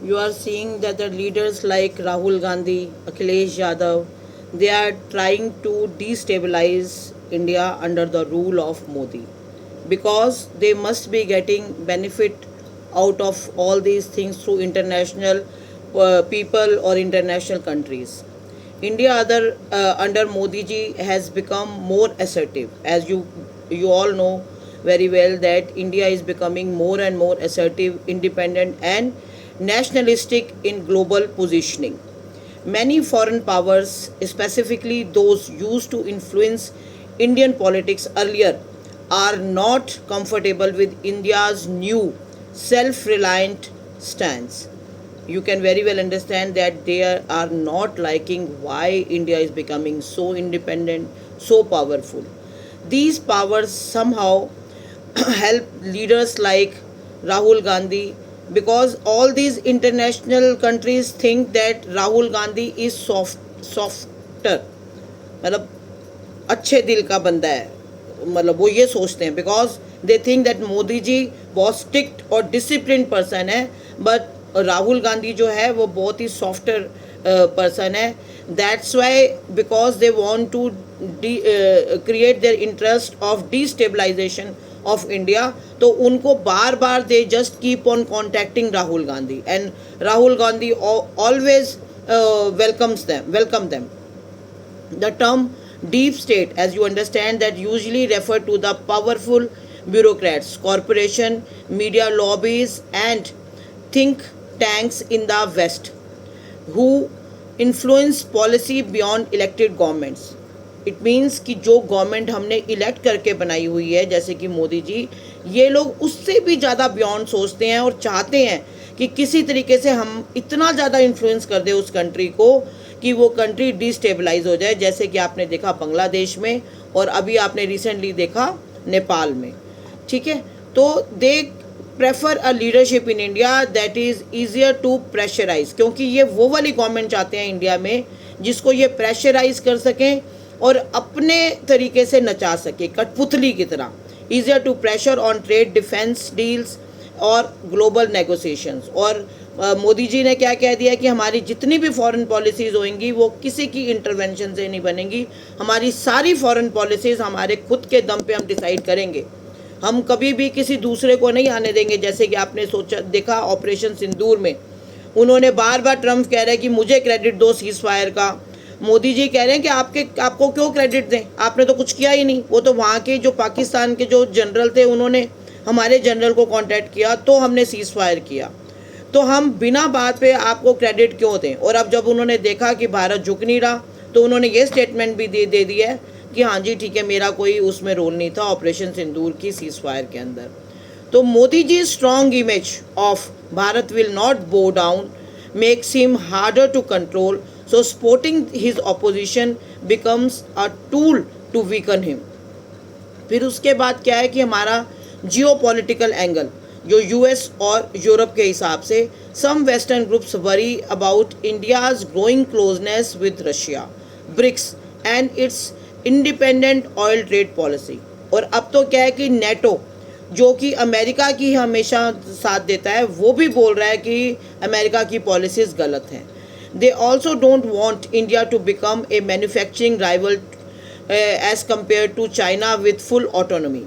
You are seeing that the leaders like Rahul Gandhi, Akhilesh Yadav, they are trying to destabilize India under the rule of Modi because they must be getting benefit out of all these things through international people or international countries. India under Modi ji has become more assertive. As you all know very well that India is becoming more and more assertive, independent and nationalistic in global positioning. Many foreign powers, specifically those used to influence Indian politics earlier, are not comfortable with India's new self reliant stance. You can very well understand that they are not liking why India is becoming so independent, so powerful. These powers somehow help leaders like Rahul Gandhi because all these international countries think that Rahul Gandhi is softer, मतलब अच्छे दिल का बंदा है, मतलब वो ये सोचते हैं because they think that Modi ji बहुत स्ट्रिक्ट और डिसिप्लिन पर्सन है, बट राहुल गांधी जो है वो बहुत ही सॉफ्टर पर्सन है. That's why because they want to create their interest of destabilisation of India. तो उनको बार बार they just keep on contacting Rahul Gandhi and Rahul Gandhi always welcome them. The term deep state, as you understand, that usually refer to the powerful bureaucrats, corporation, media lobbies, and think tanks in the West who influence policy beyond elected governments. It means कि जो government हमने elect करके बनाई हुई है जैसे कि मोदी जी, ये लोग उससे भी ज़्यादा बियॉन्ड सोचते हैं और चाहते हैं कि किसी तरीके से हम इतना ज़्यादा इन्फ्लुएंस कर दें उस कंट्री को कि वो कंट्री डिस्टेबलाइज हो जाए, जैसे कि आपने देखा बांग्लादेश में और अभी आपने रिसेंटली देखा नेपाल में. ठीक है, तो they prefer a leadership in India that is easier to pressurise, क्योंकि ये वो वाली गवर्नमेंट चाहते हैं इंडिया में जिसको ये प्रेशराइज कर सकें और अपने तरीके से नचा सके कठपुतली की तरह. Easier to pressure on trade, defence deals और ग्लोबल नेगोशिएशंस. और मोदी जी ने क्या कह दिया कि हमारी जितनी भी फॉरेन पॉलिसीज़ होंगी वो किसी की इंटरवेंशन से नहीं बनेंगी, हमारी सारी फॉरेन पॉलिसीज़ हमारे खुद के दम पे हम डिसाइड करेंगे, हम कभी भी किसी दूसरे को नहीं आने देंगे. जैसे कि आपने सोचा देखा ऑपरेशन सिंदूर में उन्होंने बार बार ट्रम्प कह रहे हैं कि मुझे क्रेडिट दो सीज फायर का. मोदी जी कह रहे हैं कि आपको क्यों क्रेडिट दें, आपने तो कुछ किया ही नहीं. वो तो वहाँ के जो पाकिस्तान के जो जनरल थे उन्होंने हमारे जनरल को कांटेक्ट किया तो हमने सीज फायर किया, तो हम बिना बात पे आपको क्रेडिट क्यों दें. और अब जब उन्होंने देखा कि भारत झुक नहीं रहा तो उन्होंने ये स्टेटमेंट भी दे दिया है कि हाँ जी ठीक है, मेरा कोई उसमें रोल नहीं था ऑपरेशन सिंदूर की सीज फायर के अंदर. तो Modi ji strong image of Bharat will not bow down makes him harder to control. So supporting his opposition becomes a tool to weaken him. फिर उसके बाद क्या है कि हमारा जियो पॉलिटिकल एंगल जो यूएस और यूरोप के हिसाब से some western groups worry about India's growing closeness with Russia, BRICS and its independent oil trade policy. और अब तो क्या है कि नेटो जो कि अमेरिका की हमेशा साथ देता है वो भी बोल रहा है कि अमेरिका की पॉलिसीज़ गलत हैं. They also don't want India to become a manufacturing rival as compared to China with full autonomy.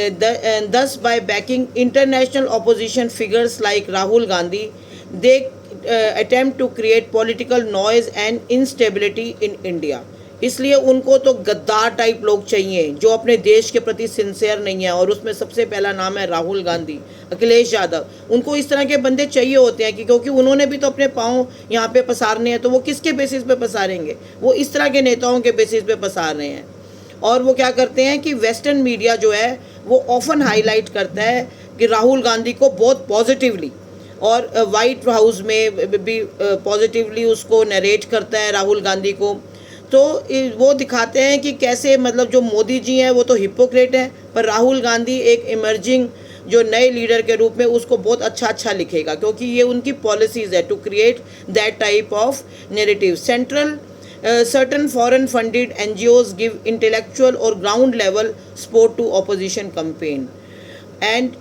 And thus, by backing international opposition figures like Rahul Gandhi, they attempt to create political noise and instability in India. इसलिए उनको तो गद्दार type लोग चाहिए जो अपने देश के प्रति सिंसियर नहीं है, और उसमें सबसे पहला नाम है राहुल गांधी, अखिलेश यादव. उनको इस तरह के बंदे चाहिए होते हैं कि क्योंकि उन्होंने भी तो अपने पाँव यहाँ पे पसारने हैं, तो वो किसके बेसिस पे पसारेंगे, वो इस तरह के नेताओं के बेसिस पे पसार रहे हैं. और वो क्या करते हैं कि वेस्टर्न मीडिया जो है वो ऑफन हाईलाइट करता है कि राहुल गांधी को बहुत पॉजिटिवली, और वाइट हाउस में भी पॉजिटिवली उसको नरेट करता है राहुल गांधी को. तो वो दिखाते हैं कि कैसे मतलब जो मोदी जी हैं वो तो हिपोक्रेट हैं, पर राहुल गांधी एक इमर्जिंग जो नए लीडर के रूप में उसको बहुत अच्छा लिखेगा, क्योंकि ये उनकी पॉलिसीज़ है to create that type of narrative. Central certain foreign funded NGOs give intellectual or ground level support to opposition campaign, and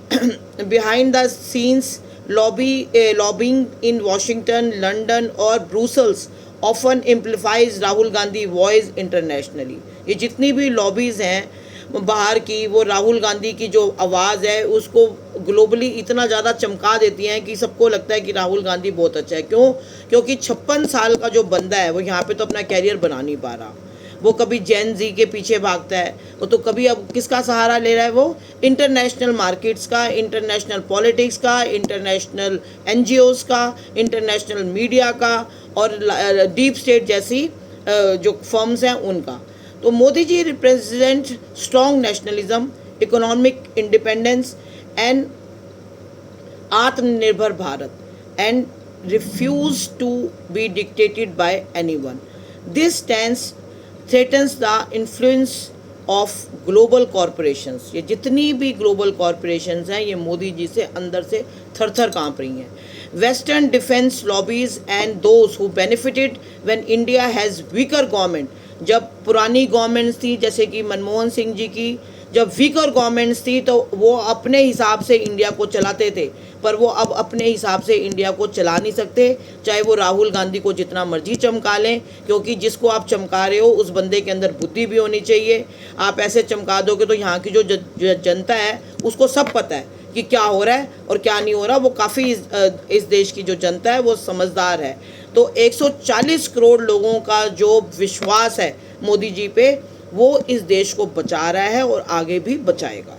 behind the scenes lobbying in Washington, London or Brussels often amplifies Rahul Gandhi voice internationally. ये जितनी भी lobbies हैं बाहर की, वो राहुल गांधी की जो आवाज़ है उसको ग्लोबली इतना ज़्यादा चमका देती हैं कि सबको लगता है कि राहुल गांधी बहुत अच्छा है। क्यों? क्योंकि 56 साल का जो बंदा है वो यहाँ पे तो अपना कैरियर बना नहीं पा रहा। वो कभी जेन जी के पीछे भागता है, वो तो कभी अब किसका सहारा ले रहा है? वो इंटरनेशनल मार्केट्स का, इंटरनेशनल पॉलिटिक्स का, इंटरनेशनल एनजीओज़ का, इंटरनेशनल मीडिया का और डीप स्टेट जैसी जो फर्म्स हैं उनका। तो Modi ji represent strong nationalism, economic independence and Aatmanirbhar Bharat and refuse to be dictated by anyone. This stance threatens the influence of global corporations. ये जितनी भी global corporations हैं ये मोदी जी से अंदर से थर थर काँप रही हैं. Western defense lobbies and those who benefited when India has weaker government. जब पुरानी गवर्नमेंट्स थी जैसे कि मनमोहन सिंह जी की, जब वीकर गवर्नमेंट्स थी तो वो अपने हिसाब से इंडिया को चलाते थे, पर वो अब अपने हिसाब से इंडिया को चला नहीं सकते, चाहे वो राहुल गांधी को जितना मर्जी चमका लें, क्योंकि जिसको आप चमका रहे हो उस बंदे के अंदर बुद्धि भी होनी चाहिए। आप ऐसे चमका दोगे तो यहाँ की जो जनता है उसको सब पता है कि क्या हो रहा है और क्या नहीं हो रहा। वो काफ़ी इस देश की जो जनता है वो समझदार है। तो 140 करोड़ लोगों का जो विश्वास है मोदी जी पे, वो इस देश को बचा रहा है और आगे भी बचाएगा।